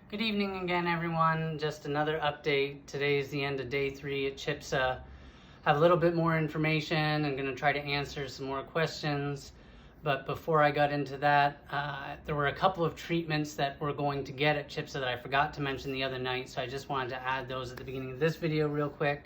Good evening again, everyone. Just another update. Today is the end of day 3 at CHIPSA. Have a little bit more information. I'm going to try to answer some more questions. But before I got into that, there were a couple of treatments that we're going to get at CHIPSA that I forgot to mention the other night, so I just wanted to add those at the beginning of this video real quick.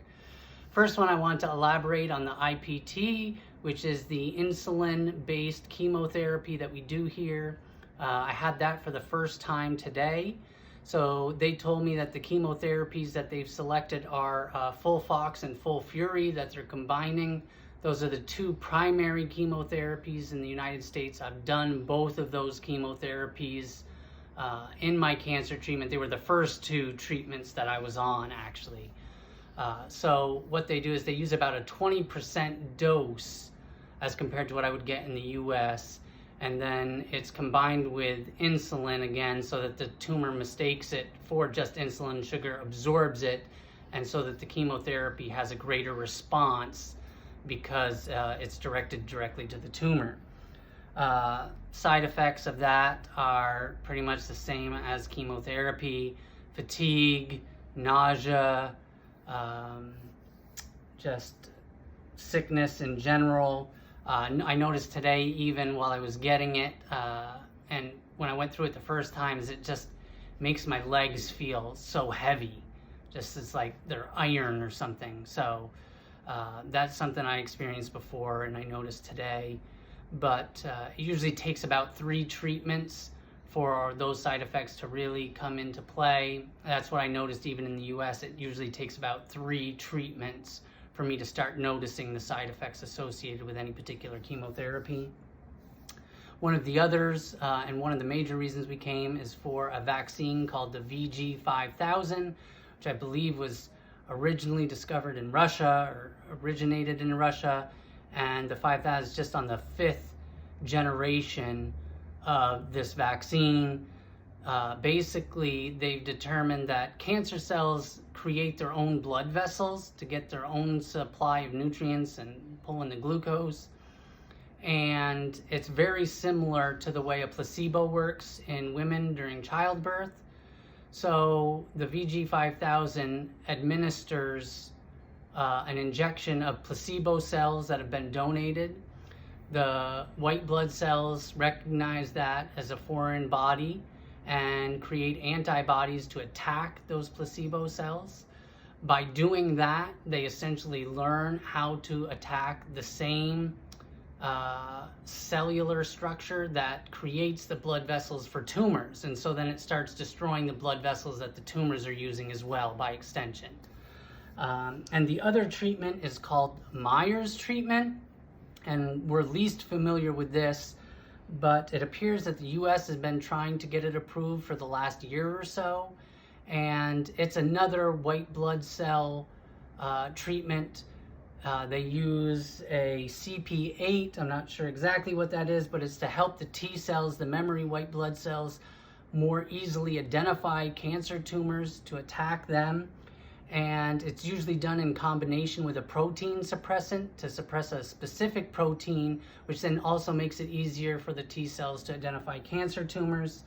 First one, I want to elaborate on the IPT, which is the insulin-based chemotherapy that we do here. I had that for the first time today. So they told me that the chemotherapies that they've selected are FOLFOX and FOLFIRI that they're combining. Those are the two primary chemotherapies in the United States. I've done both of those chemotherapies in my cancer treatment. They were the first two treatments that I was on, actually. So what they do is they use about a 20% dose as compared to what I would get in the US. And then it's combined with insulin again so that the tumor mistakes it for just insulin, sugar absorbs it, and so that the chemotherapy has a greater response because it's directed directly to the tumor. Side effects of that are pretty much the same as chemotherapy: fatigue, nausea, just sickness in general. I noticed today, even while I was getting it, and when I went through it the first times, it just makes my legs feel so heavy. Just it's like they're iron or something. So that's something I experienced before and I noticed today. But it usually takes about 3 treatments for those side effects to really come into play. That's what I noticed even in the US. It usually takes about 3 treatments for me to start noticing the side effects associated with any particular chemotherapy. One of the others, and one of the major reasons we came, is for a vaccine called the VG5000, which I believe was originally discovered in Russia, or originated in Russia, and the 5000 is just on the 5th generation of this vaccine. Basically, they've determined that cancer cells create their own blood vessels to get their own supply of nutrients and pull in the glucose. And it's very similar to the way a placebo works in women during childbirth. So the VG5000 administers an injection of placebo cells that have been donated. The white blood cells recognize that as a foreign body and create antibodies to attack those placebo cells. By doing that, they essentially learn how to attack the same cellular structure that creates the blood vessels for tumors. And so then it starts destroying the blood vessels that the tumors are using as well, by extension. And the other treatment is called Myers treatment. And we're least familiar with this, but it appears that the US has been trying to get it approved for the last year or so. And it's another white blood cell treatment. They use a CP8, I'm not sure exactly what that is, but it's to help the T cells, the memory white blood cells, more easily identify cancer tumors to attack them. And it's usually done in combination with a protein suppressant to suppress a specific protein, which then also makes it easier for the T cells to identify cancer tumors.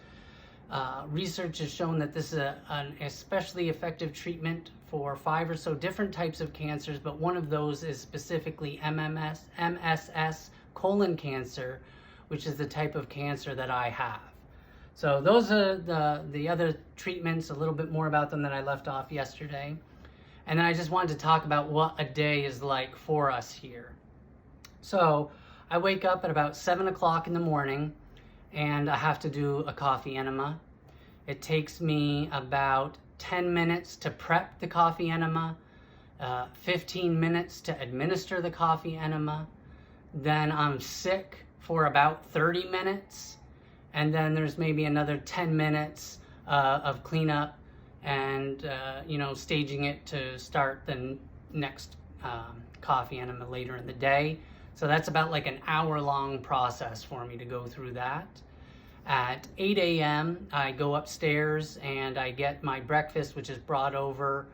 Research has shown that this is an especially effective treatment for 5 or so different types of cancers, but one of those is specifically MSS colon cancer, which is the type of cancer that I have. So those are the other treatments, a little bit more about them that I left off yesterday. And then I just wanted to talk about what a day is like for us here. So I wake up at about 7 o'clock in the morning and I have to do a coffee enema. It takes me about 10 minutes to prep the coffee enema, 15 minutes to administer the coffee enema. Then I'm sick for about 30 minutes. And then there's maybe another 10 minutes of cleanup and staging it to start the next coffee enema later in the day. So that's about like an hour-long process for me to go through that. At 8 a.m. I go upstairs and I get my breakfast, which is brought over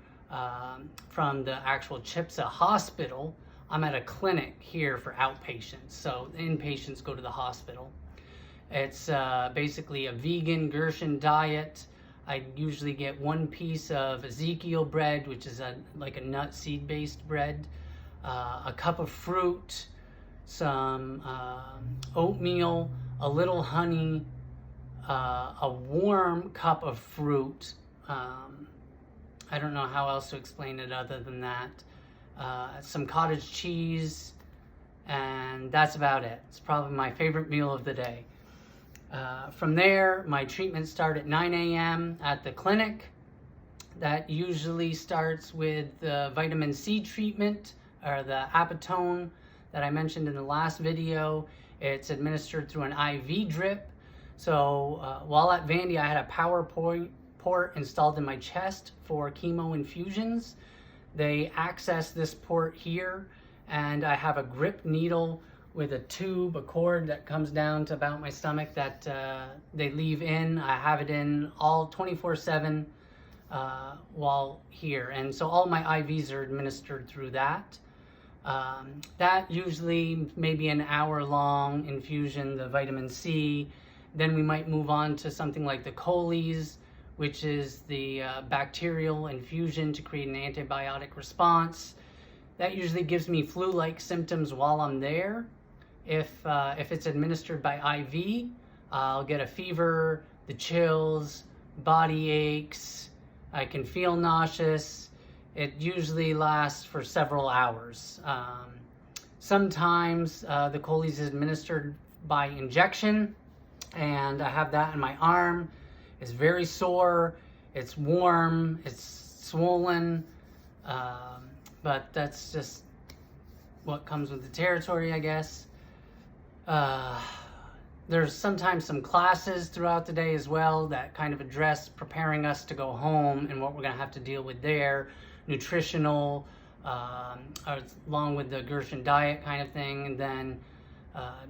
from the actual CHIPSA hospital. I'm at a clinic here for outpatients, so inpatients go to the hospital. It's basically a vegan Gershon diet. I usually get 1 piece of Ezekiel bread, which is like a nut seed based bread, a cup of fruit, some oatmeal, a little honey, a warm cup of fruit. I don't know how else to explain it other than that. Some cottage cheese, and that's about it. It's probably my favorite meal of the day. From there, my treatments start at 9 a.m. at the clinic. That usually starts with the vitamin C treatment, or the Apatone that I mentioned in the last video. It's administered through an IV drip. So while at Vandy, I had a power port installed in my chest for chemo infusions. They access this port here, and I have a grip needle with a tube, a cord that comes down to about my stomach that they leave in. I have it in all 24/7 while here. And so all my IVs are administered through that. That usually maybe an hour-long infusion, the vitamin C. Then we might move on to something like the Coles, which is the bacterial infusion to create an antibiotic response. That usually gives me flu-like symptoms while I'm there. If it's administered by IV, I'll get a fever, the chills, body aches, I can feel nauseous. It usually lasts for several hours. Sometimes the Coles is administered by injection, and I have that in my arm. It's very sore, it's warm, it's swollen, but that's just what comes with the territory, I guess. There's sometimes some classes throughout the day as well that kind of address preparing us to go home and what we're going to have to deal with there, nutritional, along with the Gershon diet kind of thing, and then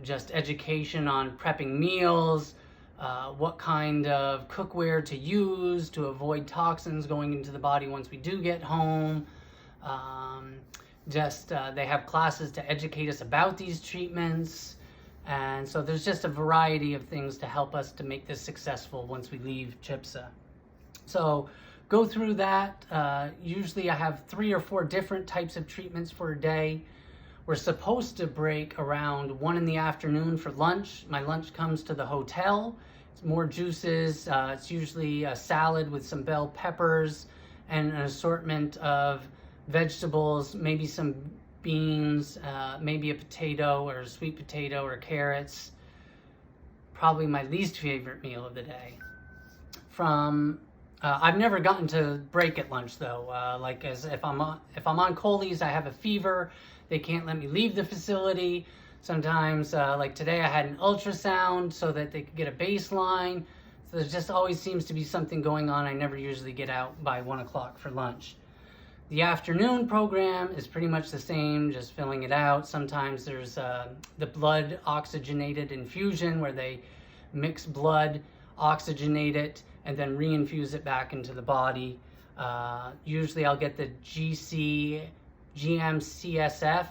just education on prepping meals, what kind of cookware to use to avoid toxins going into the body once we do get home. They have classes to educate us about these treatments. And so there's just a variety of things to help us to make this successful once we leave CHIPSA. So go through that. Usually I have 3 or 4 different types of treatments for a day. We're supposed to break around 1 in the afternoon for lunch. My lunch comes to the hotel. It's more juices. It's usually a salad with some bell peppers and an assortment of vegetables, maybe some beans, maybe a potato or a sweet potato or carrots. Probably my least favorite meal of the day. I've never gotten to break at lunch though. Like if I'm on Coles, I have a fever. They can't let me leave the facility. Sometimes, like today, I had an ultrasound so that they could get a baseline. So there just always seems to be something going on. I never usually get out by 1 o'clock for lunch. The afternoon program is pretty much the same, just filling it out. Sometimes there's the blood oxygenated infusion where they mix blood, oxygenate it, and then reinfuse it back into the body. Usually I'll get the GM-CSF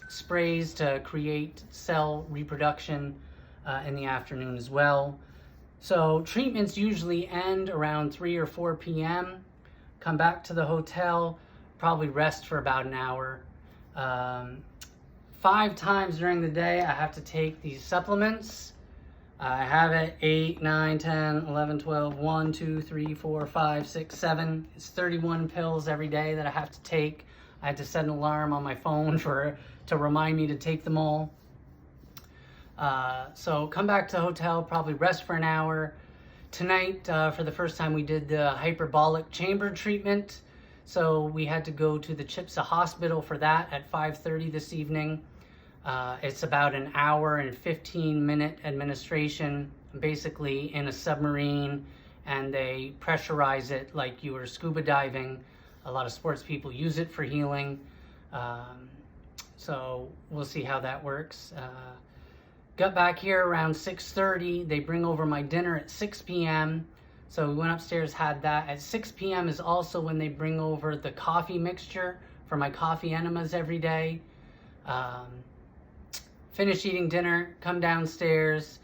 sprays to create cell reproduction in the afternoon as well. So treatments usually end around 3 or 4 p.m. Come back to the hotel, probably rest for about an hour. 5 times during the day, I have to take these supplements. I have it 8, 9, 10, 11, 12, 1, 2, 3, 4, 5, 6, 7. It's 31 pills every day that I have to take. I had to set an alarm on my phone to remind me to take them all. So come back to the hotel, probably rest for an hour. Tonight, for the first time, we did the hyperbolic chamber treatment. So we had to go to the CHIPSA hospital for that at 5:30 this evening. It's about an hour and 15-minute administration, basically in a submarine, and they pressurize it like you were scuba diving. A lot of sports people use it for healing. So we'll see how that works. Got back here around 6:30. They bring over my dinner at 6 p.m. So we went upstairs, had that. At 6 p.m. is also when they bring over the coffee mixture for my coffee enemas every day. Finish eating dinner, come downstairs.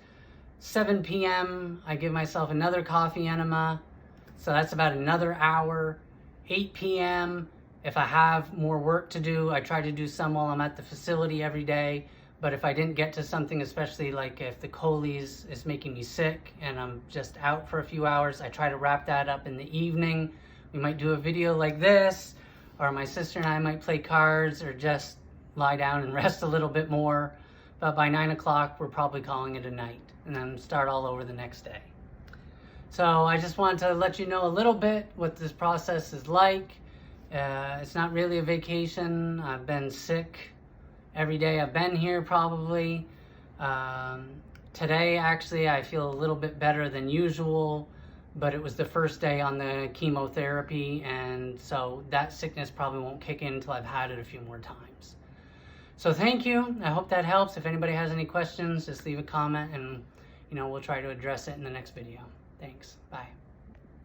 7 p.m., I give myself another coffee enema. So that's about another hour. 8 p.m., if I have more work to do, I try to do some while I'm at the facility every day. But if I didn't get to something, especially like if the colies is making me sick and I'm just out for a few hours, I try to wrap that up in the evening. We might do a video like this, or my sister and I might play cards, or just lie down and rest a little bit more. But by 9 o'clock, we're probably calling it a night, and then start all over the next day. So I just wanted to let you know a little bit what this process is like. It's not really a vacation. I've been sick every day I've been here probably. Today, actually, I feel a little bit better than usual, but it was the first day on the chemotherapy, and so that sickness probably won't kick in until I've had it a few more times. So thank you. I hope that helps. If anybody has any questions, just leave a comment, and we'll try to address it in the next video. Thanks. Bye.